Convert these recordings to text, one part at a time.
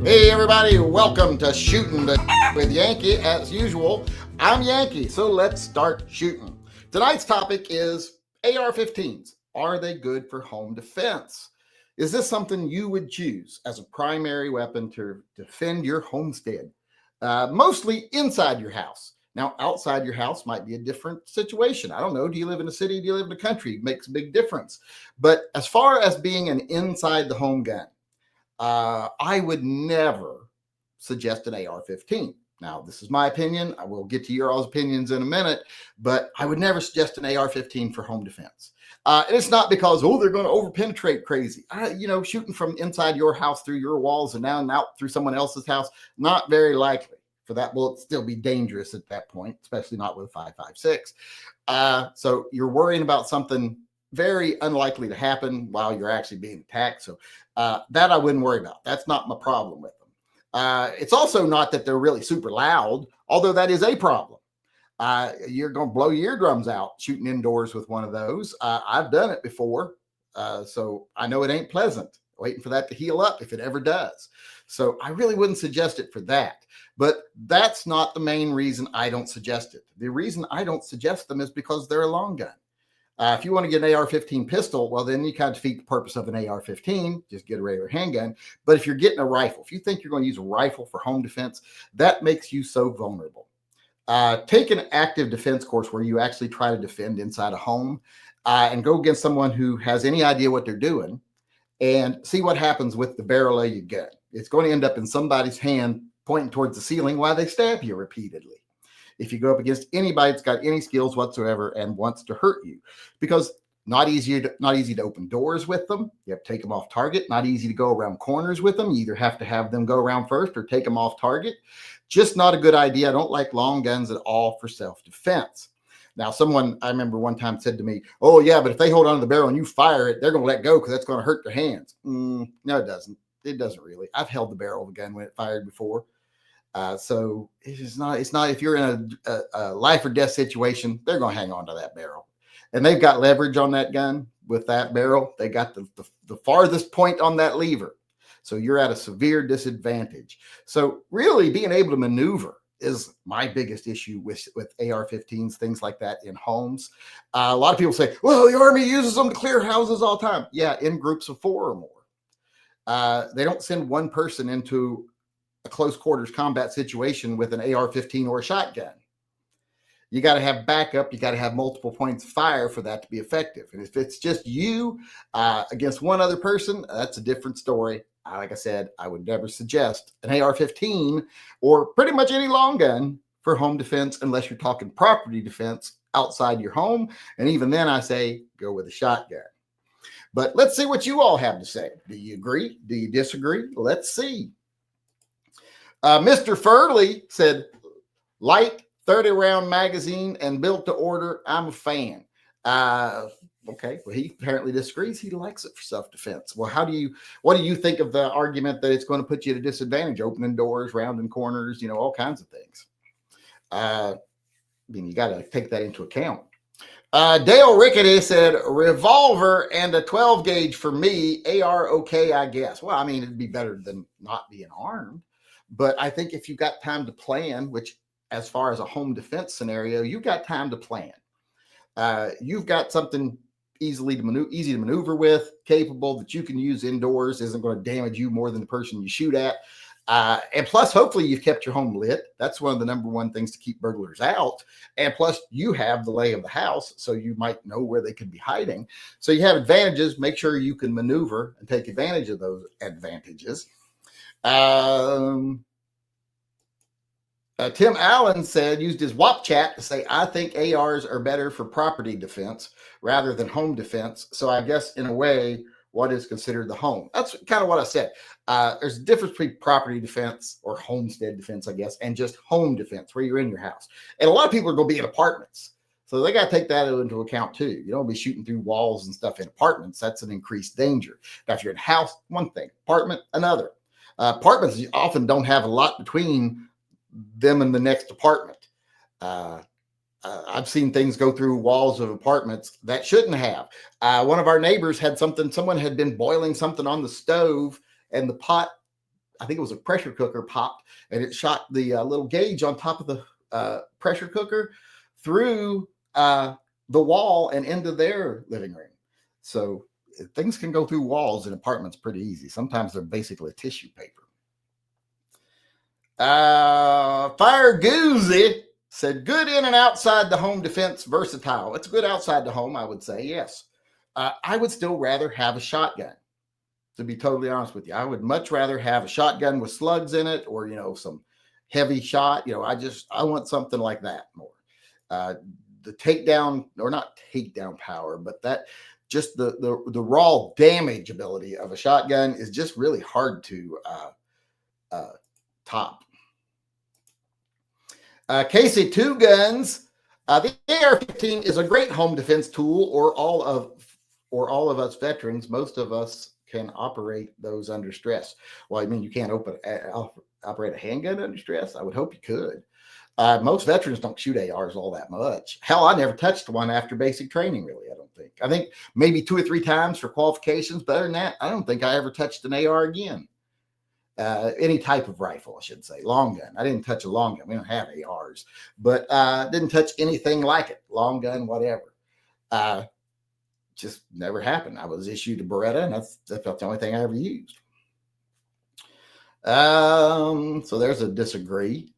Hey everybody, welcome to Shooting the with Yankee. As usual, I'm Yankee, so let's start shooting. Tonight's topic is AR-15s. Are they good for home defense? Is this something you would choose as a primary weapon to defend your homestead? Mostly inside your house. Now, outside your house might be a different situation. I don't know. Do you live in a city? Do you live in the country? It makes a big difference. But as far as being an inside the home gun, I would never suggest an AR-15. Now, this is my opinion. I will get to your all's opinions in a minute, but I would never suggest an AR-15 for home defense. And it's not because, they're going to overpenetrate crazy. Shooting from inside your house through your walls and down and out through someone else's house, not very likely. For that bullet still be dangerous at that point, especially not with a 5.56. So you're worrying about something very unlikely to happen while you're actually being attacked. So that I wouldn't worry about. That's not my problem with them. It's also not that they're really super loud, although that is a problem. You're going to blow your eardrums out shooting indoors with one of those. I've done it before, so I know it ain't pleasant. Waiting for that to heal up if it ever does. So I really wouldn't suggest it for that. But that's not the main reason I don't suggest it. The reason I don't suggest them is because they're a long gun. If you want to get an AR-15 pistol, well, then you kind of defeat the purpose of an AR-15. Just get a regular handgun. But if you're getting a rifle, if you think you're going to use a rifle for home defense, that makes you so vulnerable. Take an active defense course where you actually try to defend inside a home and go against someone who has any idea what they're doing and see what happens with the barrel of your gun. It's going to end up in somebody's hand pointing towards the ceiling while they stab you repeatedly. If you go up against anybody that's got any skills whatsoever and wants to hurt you, because not easy to open doors with them. You have to take them off target. Not easy to go around corners with them. You either have to have them go around first or take them off target. Just not a good idea. I don't like long guns at all for self-defense. Now, someone I remember one time said to me, "Oh yeah, but if they hold onto the barrel and you fire it, they're going to let go because that's going to hurt their hands." No, it doesn't. It doesn't really. I've held the barrel of a gun when it fired before. So it's not, if you're in a life or death situation, they're going to hang on to that barrel, and they've got leverage on that gun with that barrel. They got the farthest point on that lever. So you're at a severe disadvantage. So really being able to maneuver is my biggest issue with AR-15s, things like that in homes. A lot of people say, well, the Army uses them to clear houses all the time. Yeah. In groups of 4 or more. They don't send one person into a close quarters combat situation with an AR-15 or a shotgun. You got to have backup. You got to have multiple points of fire for that to be effective. And if it's just you against one other person, that's a different story. Like I said, I would never suggest an AR-15 or pretty much any long gun for home defense unless you're talking property defense outside your home. And even then I say go with a shotgun. But let's see what you all have to say. Do you agree? Do you disagree? Let's see. Mr. Furley said, light 30-round magazine and built to order. I'm a fan. Okay, well, he apparently disagrees. He likes it for self-defense. Well, what do you think of the argument that it's going to put you at a disadvantage, opening doors, rounding corners, all kinds of things? You got to take that into account. Dale Rickety said, revolver and a 12 gauge for me. AR okay, I guess. Well, it'd be better than not being armed. But I think if you've got time to plan, which as far as a home defense scenario, you've got time to plan. You've got something easy to maneuver with, capable that you can use indoors, isn't going to damage you more than the person you shoot at. And plus, hopefully you've kept your home lit. That's one of the number one things to keep burglars out. And plus you have the lay of the house, so you might know where they could be hiding. So you have advantages. Make sure you can maneuver and take advantage of those advantages. Tim Allen used his WAP chat to say, I think ARs are better for property defense rather than home defense. So I guess in a way, what is considered the home? That's kind of what I said. There's a difference between property defense or homestead defense, I guess, and just home defense where you're in your house. And a lot of people are going to be in apartments. So they got to take that into account too. You don't be shooting through walls and stuff in apartments. That's an increased danger. Now, if you're in a house, one thing, apartment, another. Apartments often don't have a lot between them and the next apartment. I've seen things go through walls of apartments that shouldn't have. One of our neighbors had someone had been boiling something on the stove, and the pot I think it was a pressure cooker popped, and it shot the little gauge on top of the pressure cooker through the wall and into their living room. So things can go through walls in apartments pretty easy. Sometimes they're basically tissue paper. Fire Goozy said, good in and outside the home defense, versatile. It's good outside the home, I would say, yes. I would still rather have a shotgun, to be totally honest with you. I would much rather have a shotgun with slugs in it, or, some heavy shot. I want something like that more. The takedown, or not takedown power, but that just the raw damage ability of a shotgun is just really hard to top. Casey Two Guns, the AR-15 is a great home defense tool, or all of us veterans. Most of us can operate those under stress. Well, I mean, you can't operate a handgun under stress. I would hope you could. Most veterans don't shoot ARs all that much. Hell, I never touched one after basic training, really, I don't think. I think maybe 2 or 3 times for qualifications, but other than that, I don't think I ever touched an AR again. Any type of rifle, I should say. Long gun. I didn't touch a long gun. We don't have ARs, but didn't touch anything like it. Long gun, whatever. Just never happened. I was issued a Beretta, and that's the only thing I ever used. So there's a disagree.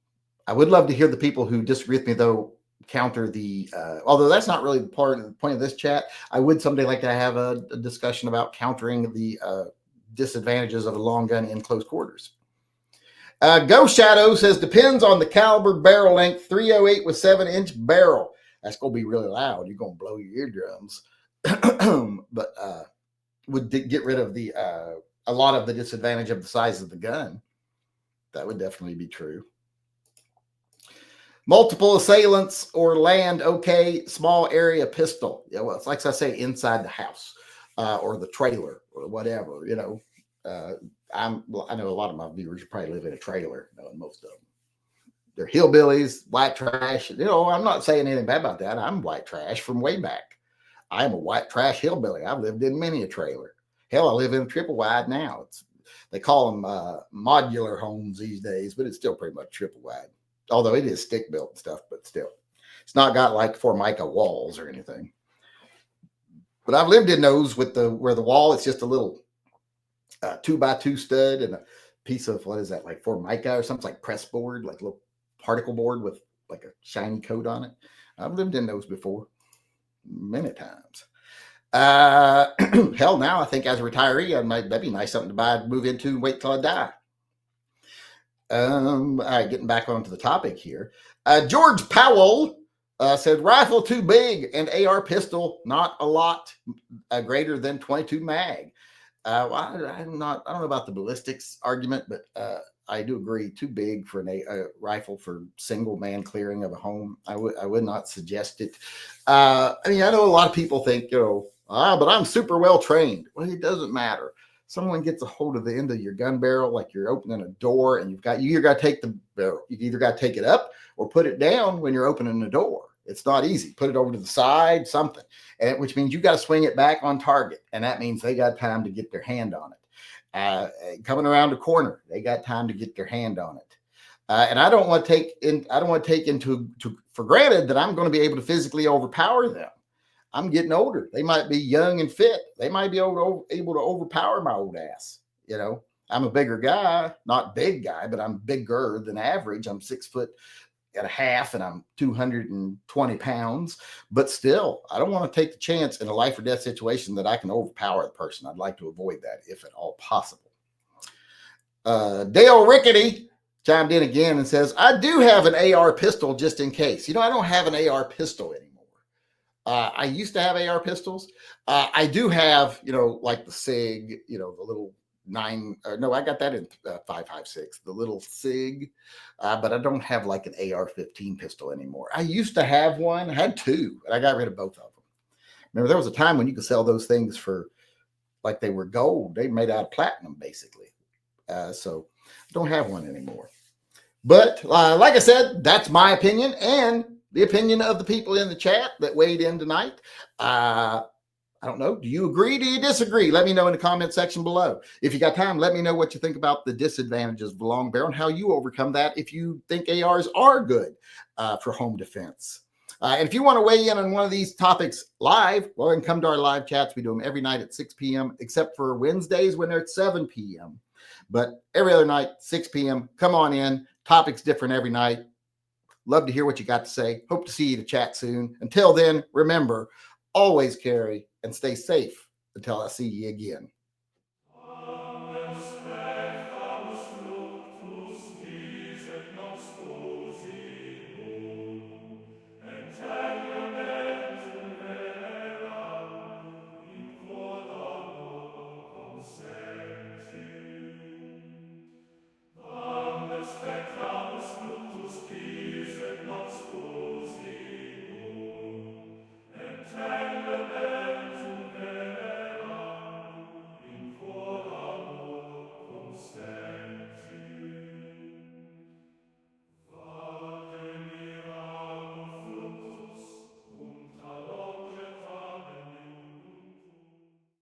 I would love to hear the people who disagree with me, though, counter the, although that's not really the point of this chat. I would someday like to have a discussion about countering the disadvantages of a long gun in close quarters. Go Shadow says, depends on the caliber, barrel length, 308 with 7-inch barrel. That's going to be really loud. You're going to blow your eardrums. But would get rid of the a lot of the disadvantage of the size of the gun. That would definitely be true. Multiple assailants or land, okay. Small area pistol. Yeah, well, it's like I say, inside the house or the trailer or whatever. I know a lot of my viewers probably live in a trailer. Most of them. They're hillbillies, white trash. I'm not saying anything bad about that. I'm white trash from way back. I am a white trash hillbilly. I've lived in many a trailer. Hell, I live in a triple wide now. They call them modular homes these days, but it's still pretty much triple wide. Although it is stick built and stuff, but still, it's not got like Formica walls or anything. But I've lived in those with where the wall, it's just a little 2x2 stud and a piece of, what is that, like Formica or something, like press board, like a little particle board with like a shiny coat on it. I've lived in those before many times. Hell, now I think as a retiree, that'd be nice something to move into and wait till I die. All right, getting back onto the topic here. George Powell said, rifle too big and AR pistol not a lot greater than 22 mag. Well, I don't know about the ballistics argument, but I do agree, too big for a rifle for single man clearing of a home. I would not suggest it. I know a lot of people think, but I'm super well trained. Well, it doesn't matter. Someone gets a hold of the end of your gun barrel, like you're opening a door, and you either got to take the barrel, you either got to take it up or put it down when you're opening the door. It's not easy. Put it over to the side, something, which means you got to swing it back on target, and that means they got time to get their hand on it. Coming around the corner, they got time to get their hand on it. And I don't want to take for granted that I'm going to be able to physically overpower them. I'm getting older. They might be young and fit. They might be able to overpower my old ass. I'm a bigger guy, not big guy, but I'm bigger than average. I'm 6'1.5", and I'm 220 pounds. But still, I don't want to take the chance in a life or death situation that I can overpower the person. I'd like to avoid that if at all possible. Dale Rickety chimed in again and says, I do have an AR pistol just in case. I don't have an AR pistol anymore. I used to have AR pistols. I do have, like the SIG, the little I got that in 5.56, the little SIG, but I don't have like an AR-15 pistol anymore. I used to have one, I had 2, and I got rid of both of them. Remember, there was a time when you could sell those things for like they were gold. They made out of platinum, basically. So I don't have one anymore. But like I said, that's my opinion and the opinion of the people in the chat that weighed in tonight. I don't know. Do you agree? Do you disagree? Let me know in the comment section below. If you got time, let me know what you think about the disadvantages of a long barrel and how you overcome that if you think ARs are good for home defense. And if you want to weigh in on one of these topics live, well, then come to our live chats. We do them every night at 6 p.m., except for Wednesdays when they're at 7 p.m. But every other night, 6 p.m., come on in. Topics different every night. Love to hear what you got to say. Hope to see you to chat soon. Until then, remember, always carry and stay safe until I see you again.